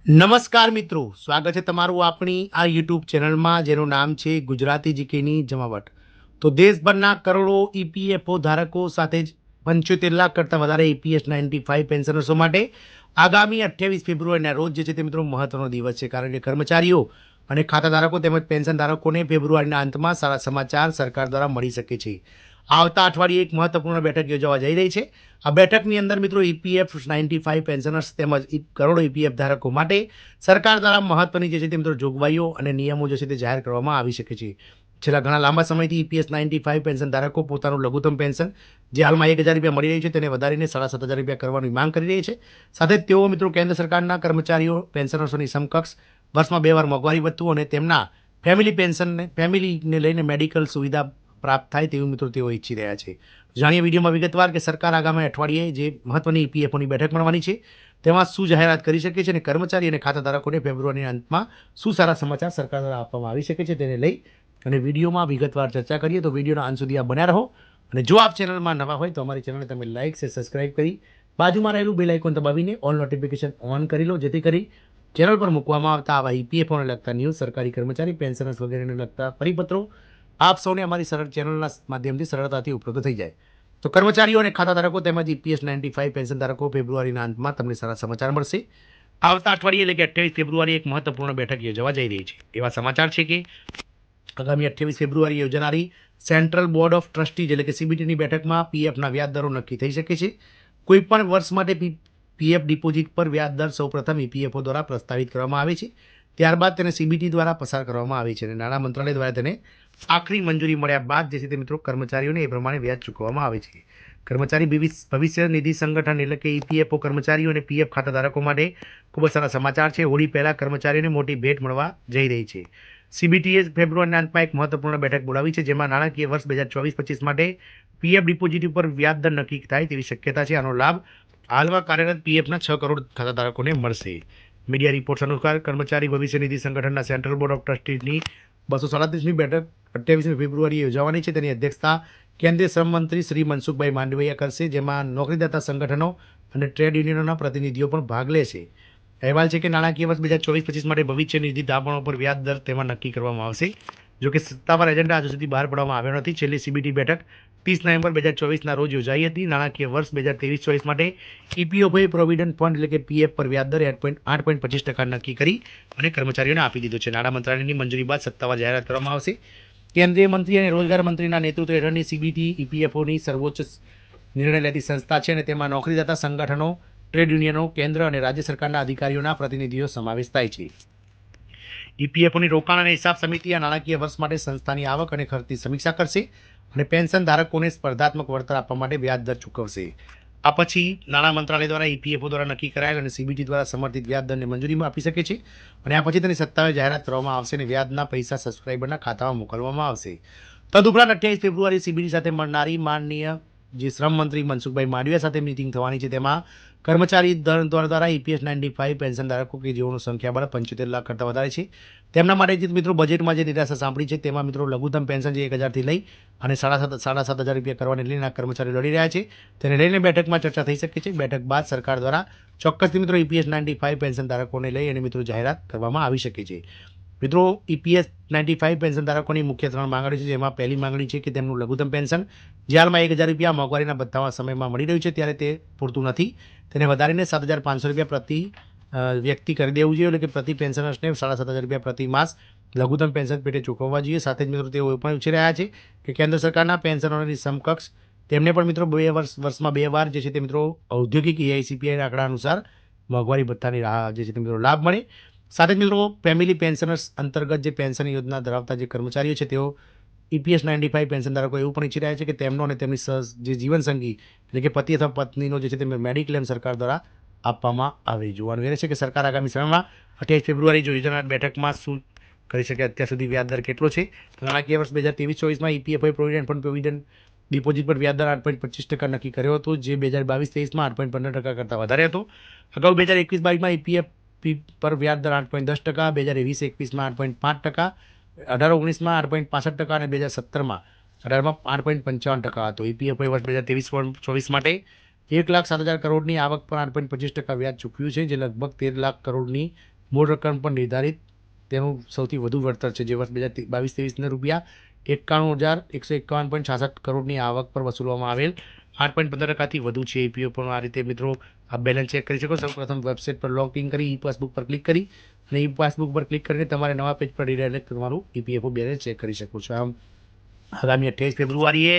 નમસ્કાર મિત્રો, સ્વાગત છે તમારું આપણી આ યુટ્યુબ ચેનલમાં જેનું નામ છે ગુજરાતી જીકેની જમાવટ. તો દેશભરના કરોડો ઈપીએફઓ ધારકો સાથે જ 75 લાખ કરતાં વધારે ઈપીએસ 95 પેન્શનર્સો માટે આગામી 28 ફેબ્રુઆરીના રોજ જે છે તે મિત્રો મહત્વનો દિવસ છે, કારણ કે કર્મચારીઓ અને ખાતાધારકો તેમજ પેન્શન ધારકોને ફેબ્રુઆરીના અંતમાં સારા સમાચાર સરકાર દ્વારા મળી શકે છે. આવતા અઠવાડિયે એક મહત્વપૂર્ણ બેઠક યોજાવા જઈ રહી છે. આ બેઠકની અંદર મિત્રો ઈપીએફ 95 પેન્શનર્સ તેમજ કરોડો ઈપીએફ ધારકો માટે સરકાર દ્વારા મહત્વની જે છે તે મિત્રો જોગવાઈઓ અને નિયમો જે છે તે જાહેર કરવામાં આવી શકે છે. છેલ્લા ઘણા લાંબા સમયથી ઈપીએસ 95 પેન્શન ધારકો પોતાનું લઘુત્તમ પેન્શન જે હાલમાં 1,000 રૂપિયા મળી રહ્યું છે તેને વધારીને 7,500 રૂપિયા કરવાની માંગ કરી રહી છે. સાથે જ તેઓ મિત્રો કેન્દ્ર સરકારના કર્મચારીઓ પેન્શનર્સોની સમકક્ષ વર્ષમાં 2 વાર મોંઘવારી ભથ્થું અને તેમના ફેમિલીને લઈને મેડિકલ સુવિધા પ્રાપ્ત થાય તેવું મિત્રો તેઓ ઈચ્છી રહ્યા છે. જાણીએ વિડીયોમાં વિગતવાર કે સરકાર આગામી અઠવાડિયે જે મહત્વની ઈપીએફઓની બેઠક મળવાની છે તેમાં શું જાહેરાત કરી શકે છે અને કર્મચારી અને ખાતાધારકોને ફેબ્રુઆરીના અંતમાં શું સારા સમાચાર સરકાર દ્વારા આપવામાં આવી શકે છે તેને લઈ અને વિડીયોમાં વિગતવાર ચર્ચા કરીએ. તો વિડીયોના અંત સુધી આપ બન્યા રહો અને જો આપ ચેનલમાં નવા હોય તો અમારી ચેનલને તમે લાઇક છે સબસ્ક્રાઇબ કરી બાજુમાં રહેલું બેલ આઇકોન દબાવીને ઓલ નોટિફિકેશન ઓન કરી લો, જેથી કરી ચેનલ પર મૂકવામાં આવતા આવા ઈપીએફઓને લગતા ન્યૂઝ, સરકારી કર્મચારી પેન્શનર્સ વગેરેને લગતા પરિપત્રો આપ સૌને અમારી સરળ ચેનલના માધ્યમથી સરળતાથી ઉપલબ્ધ થઈ જાય. તો કર્મચારીઓ અને ખાતાધારકો તેમજ ઈપીએસ 95 પેન્શન ધારકો ફેબ્રુઆરીના અંતમાં તમને સારા સમાચાર મળશે. આવતા અઠવાડિયે એટલે કે 28 ફેબ્રુઆરી એક મહત્વપૂર્ણ બેઠક યોજવા જઈ રહી છે. એવા સમાચાર છે કે આગામી 28 ફેબ્રુઆરી યોજાનારી સેન્ટ્રલ બોર્ડ ઓફ ટ્રસ્ટીઝ એટલે કે સીબીટીની બેઠકમાં પીએફના વ્યાજ દરો નક્કી થઈ શકે છે. કોઈપણ વર્ષ માટે પીએફ ડિપોઝિટ પર વ્યાજ દર સૌપ્રથમ ઈપીએફઓ દ્વારા પ્રસ્તાવિત કરવામાં આવે છે, ત્યારબાદ તેને સીબીટી દ્વારા પસાર કરવામાં આવે છે અને નાણાં મંત્રાલય દ્વારા તેને આખરી મંજૂરી મળ્યા બાદ જે છે તે મિત્રો કર્મચારીઓને એ પ્રમાણે વ્યાજ ચૂકવવામાં આવે છે. કર્મચારી ભવિષ્ય નિધિ સંગઠન એટલે કે ઈપીએફઓ કર્મચારીઓ અને પીએફ ખાતાધારકો માટે ખૂબ જ સારા સમાચાર છે. હોળી પહેલાં કર્મચારીઓને મોટી ભેટ મળવા જઈ રહી છે. સીબીટીએ ફેબ્રુઆરીના અંતમાં એક મહત્વપૂર્ણ બેઠક બોલાવી છે, જેમાં નાણાકીય વર્ષ 2024-25 માટે પીએફ ડિપોઝિટ ઉપર વ્યાજ દર નક્કી થાય તેવી શક્યતા છે. આનો લાભ હાલમાં કાર્યરત પીએફના 6 કરોડ ખાતાધારકોને મળશે. મીડિયા રિપોર્ટ્સ અનુસાર કર્મચારી ભવિષ્ય નિધિ સંગઠનના સેન્ટ્રલ બોર્ડ ઓફ ટ્રસ્ટીઝની 237મી બેઠક 28 ફેબ્રુઆરીએ યોજાવાની છે. તેની અધ્યક્ષતા કેન્દ્રીય શ્રમ મંત્રી શ્રી મનસુખભાઈ માંડવિયા કરશે, જેમાં નોકરીદાતા સંગઠનો અને ટ્રેડ યુનિયનોના પ્રતિનિધિઓ પણ ભાગ લેશે. અહેવાલ છે કે નાણાકીય વર્ષ 2024-25 માટે ભવિષ્ય નિધિ દાપણો પર વ્યાજ દર તેમાં નક્કી કરવામાં આવશે. જો કે સત્તાવાર એજન્ડા હજુ સુધી બહાર પાડવામાં આવ્યો નથી. છેલ્લી સીબીટી બેઠક 30 નવેમ્બર 2024ના રોજ યોજાઈ હતી. નાણાકીય વર્ષ 2023-24 માટે ઈપીએફઓએ પ્રોવિડન્ટ ફંડ એટલે કે પીએફ પર વ્યાજ દર 8.25% નક્કી કરી અને કર્મચારીઓને આપી દીધો છે. નાણાં મંત્રાલયની મંજૂરી બાદ સત્તાવાર જાહેરાત કરવામાં આવશે. કેન્દ્રીય મંત્રી અને રોજગાર મંત્રીના નેતૃત્વ હેઠળની સીબીટી ઈપીએફઓની સર્વોચ્ચ નિર્ણય લેતી સંસ્થા છે અને તેમાં નોકરીદાતા સંગઠનો, ટ્રેડ યુનિયનો, કેન્દ્ર અને રાજ્ય સરકારના અધિકારીઓના પ્રતિનિધિઓ સમાવેશ થાય છે. ઈપીએફઓની રોકાણ અને હિસાબ સમિતિ આ નાણાકીય વર્ષ માટે સંસ્થાની આવક અને ખર્ચની સમીક્ષા કરશે અને પેન્શન ધારકોને સ્પર્ધાત્મક વળતર આપવા માટે વ્યાજ દર ચૂકવશે. આ પછી નાણાં મંત્રાલય દ્વારા ઈપીએફઓ દ્વારા નક્કી કરાયેલ અને સીબીટી દ્વારા સમર્થિત વ્યાજ દરને મંજૂરી આપી શકે છે અને આ પછી તેની સત્તાવાર જાહેરાત કરવામાં આવશે અને વ્યાજના પૈસા સબસ્ક્રાઇબરના ખાતામાં મોકલવામાં આવશે. તદુપરાંત 28 ફેબ્રુઆરી સીબીટી સાથે મળનારી માનનીય જે શ્રમ મંત્રી મનસુખભાઈ માંડવિયા સાથે મિટિંગ થવાની છે, તેમાં કર્મચારી દળ દ્વારા ઈપીએસ 95 પેન્શન ધારકો કે જેઓનું સંખ્યાબળ 75 લાખ કરતાં વધારે છે તેમના માટે મિત્રો બજેટમાં જે નિરાશા સાંભળી છે તેમાં મિત્રો લઘુત્તમ પેન્શન જે 1,000થી લઈ અને 7,500 રૂપિયા કરવાને લઈને કર્મચારીઓ લડી રહ્યા છે, તેને લઈને બેઠકમાં ચર્ચા થઈ શકે છે. બેઠક બાદ સરકાર દ્વારા ચોક્કસથી મિત્રો ઈપીએસ 95 પેન્શન ધારકોને લઈ અને મિત્રો જાહેરાત કરવામાં આવી શકે છે. મિત્રો ઈપીએસ 95 પેન્શન ધારકોની મુખ્ય 3 માંગણીઓ છે, જેમાં પહેલી માંગણી છે કે તેમનું લઘુત્તમ પેન્શન જે હાલમાં 1,000 રૂપિયા મોંઘવારીના ભથ્થામાં સમયમાં મળી રહ્યું છે ત્યારે તે પૂરતું નથી, તેને વધારીને 7,500 રૂપિયા પ્રતિ વ્યક્તિ કરી દેવું જોઈએ, એટલે કે પ્રતિ પેન્શનર્સને 7,500 રૂપિયા પ્રતિ માસ લઘુત્તમ પેન્શન પેટે ચૂકવવા જોઈએ. સાથે જ મિત્રો તેઓ એ પણ પૂછી રહ્યા છે કે કેન્દ્ર સરકારના પેન્શનરોની સમકક્ષ તેમને પણ મિત્રો વર્ષમાં 2 વાર જે છે તે મિત્રો ઔદ્યોગિક એઆઈસીપીઆઈના આંકડા અનુસાર મોંઘવારી ભથ્થાની જે છે તે મિત્રો લાભ મળે. સાથે જ મિત્રો ફેમિલી પેન્શનર્સ અંતર્ગત જે પેન્શન યોજના ધરાવતા જે કર્મચારીઓ છે તેઓ ઈપીએસ 95 પેન્શન ધારકો એવું પણ ઈચ્છી રહ્યા છે કે તેમનો અને તેમની જે જીવનસંગી એટલે કે પતિ અથવા પત્નીનો જે છે તે મેડિક્લેમ સરકાર દ્વારા આપવામાં આવે. જોવાનું એ છે કે સરકાર આગામી સમયમાં 28 ફેબ્રુઆરી યોજાનાર બેઠકમાં શું કરી શકે. અત્યાર સુધી વ્યાજ દર કેટલો છે? નાણાકીય વર્ષ 2023-24માં ઈપીએફઓએ પ્રોવિડન્ટ ડિપોઝિટ પર વ્યાજ દર 8.25% નક્કી કર્યો હતો, જે 2022-23માં 8.15% કરતાં વધારે હતો. અગાઉ 2021-22માં ઈપીએફ પર વ્યાજ દર 8.10%, 2020-21માં 8.5%, 18-19માં 8.65% અને 2017માં 8.55% હતો. ઈપીએફઓએ વર્ષ 2023-24 માટે 1,07,000 કરોડની આવક પર 8.25% વ્યાજ ચૂકવ્યું છે, જે લગભગ 13 લાખ કરોડની મૂળ રકમ પણ નિર્ધારિત તેનું સૌથી વધુ વળતર છે, જે વર્ષ 2022-23 રૂપિયા 91,151.66 કરોડની આવક પર વસૂલવામાં આવેલ 8.15% વધુ છે. ઈપીએફઓ પણ આ રીતે મિત્રો આ બેલેન્સ ચેક કરી શકો. સૌપ્રથમ વેબસાઇટ પર લોગિન કરી ઈ પાસબુક પર ક્લિક કરી અને ઈ પાસબુક પર ક્લિક કરીને તમારે નવા પેજ પર રિડાયરેક્ટ તમારું ઈપીએફઓ બેલેન્સ ચેક કરી શકો છો. આમ આગામી 28 ફેબ્રુઆરીએ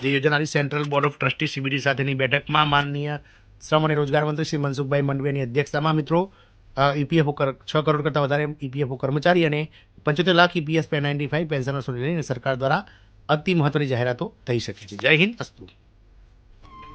જે યોજાનારી central board of trustee CBD સાથેની બેઠકમાં માનનીય શ્રમ અને રોજગાર મંત્રી શ્રી મનસુખભાઈ માંડવિયાની અધ્યક્ષતામાં મિત્રો ઈપીએફઓ 6 કરોડ કરતાં વધારે ઈપીએફઓ કર્મચારી અને 75 લાખ ઈપીએસ 95 પેન્શનર્સને લઈને સરકાર દ્વારા અતિ મહત્વની જાહેરાતો થઈ શકે છે. જય હિન્દ, અસ્તુ.